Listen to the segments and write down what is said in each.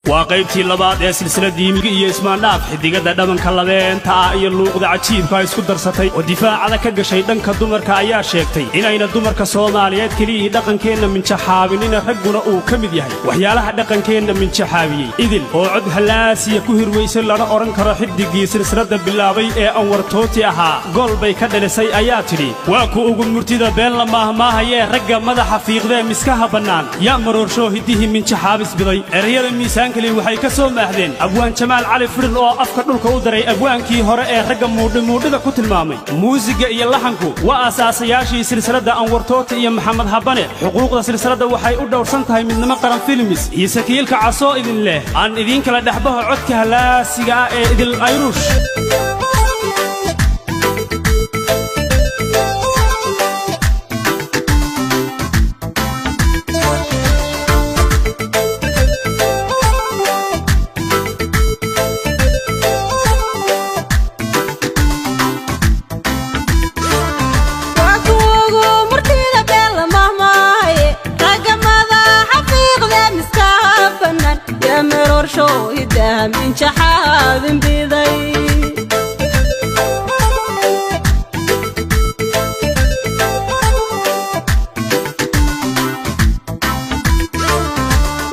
وقيبتي لبعض سلسلة ديمي iyo ismandhaf xidigada dhabanka labeenta iyo luuqda cajiibka isku darsatay oo difaaca ka gashay dhanka dumarka ayaa sheegtay inayna dumarka Soomaaliyeed kaliya dhaqankeena min jaxaabinina raguna uu kamid yahay waxyaalaha dhaqankeena min jaxaabiyay idil oo cod halaasiya ku hirweysan lana oran karo xidigii silsilada bilaabay ee Anwar Tooti ahaa gool bay ka dhalisay ayaa tiri waa ku ugu murtida been la maahmaahayee ragga madaxa fiiqdee miskaha banaan yaa maroorsho hidihi min jaxaabis biday erayada miisaanka waxay ka soo maahdeen abwaan Jamaal Cali Firin oo afka dhulka u daray abwaankii hore ee ragga muudhida ku tilmaamay muusiga iyo laxanku waa asaasayaashii silsilada Anwar Tooti iyo Maxamed Habane xuquuqda silsilada waxay u dhowrsan tahay midnimo qaran films iyo sakiilka casoo idin leh aan idin kala dhaxbaho codka halaasiga ee idil ayruush من شحاب بيضي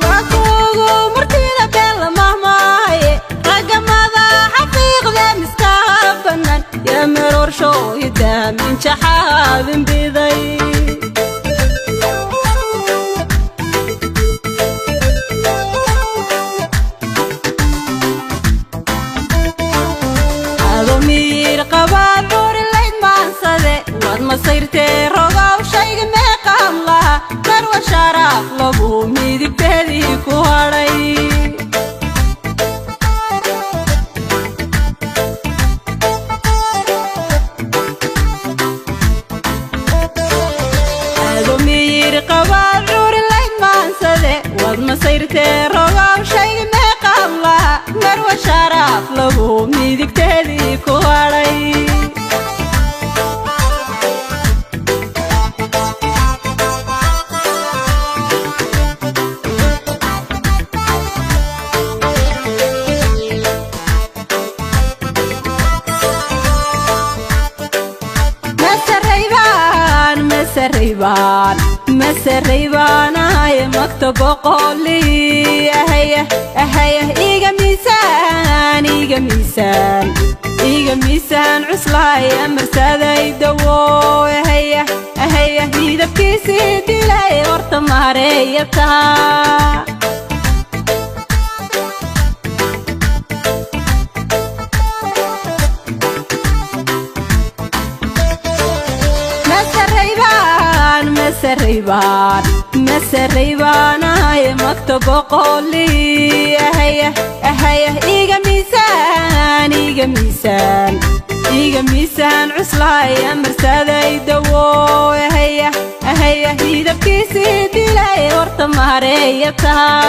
وكوغو مرتينا بيلا مهماي رقم هذا حفيق ذا مسكافنا يا مرور شو يده من شحاب بيضي مصيرتي رضا وشيء ما قاملها ثروة شرف لبو ميدك تهديك وهري هذا مير قبال عور الليل ما انسده وض مصيرتي رضا وشيء ما قاملها ثروة شرف لبو ميدك تهديك وهري مسريبان هاي مكتب قولي أهيه إيجا ميسان عسلاي مرسادة يدوو أهيه هيدا بكيسي ديلاي ورط مهريتها مسريبان هاي مكتب قولي أهيه إيجا ميسان عسلاي مرسادة يدوو أهيه هيدا بكيسي ديلاي ورط مهريتها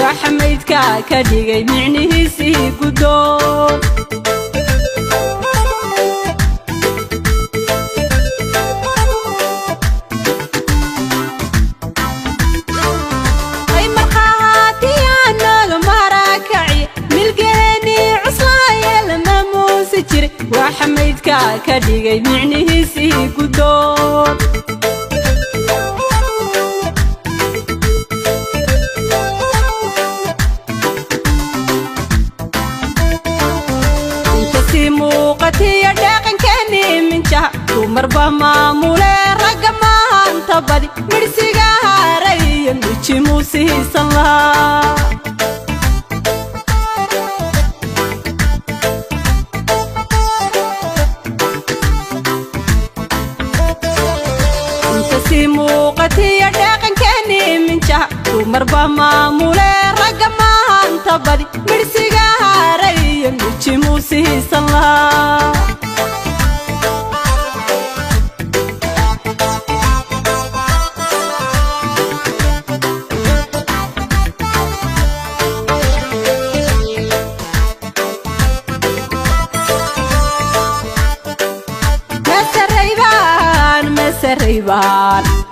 وحميدك كديغي معنيه سي قدوم اي مرخاتي انا مراكعي ملقاني عصايا لما موسجري وحميدك كديغي معنيه سي قدوم موقتي داقن كاني من جه ومربا مامولة رقم انت بدي مرسيقا هاري يمشي موسي صلاة موقتي داقن كاني من شهر ومربى مامولة رقم انت بدي مرسيقا هاري مجي موسي صلى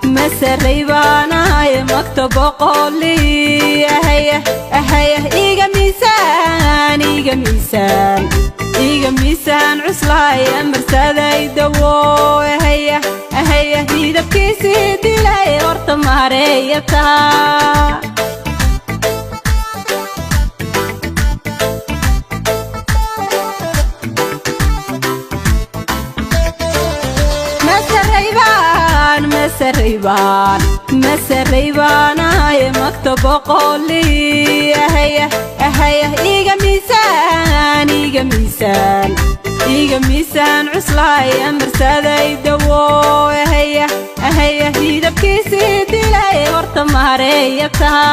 مسريبان هاي مكتب قولي إيجا ميسان عسلاي مرسادة يدوو هيدا بكيسي ديلاي ورطة مهريتا مسريبان هاي مكتب قولي إيجا ميسان عسلاي مرسادة يدوو هيدا بكيسي ديلاي ورطة مهريتا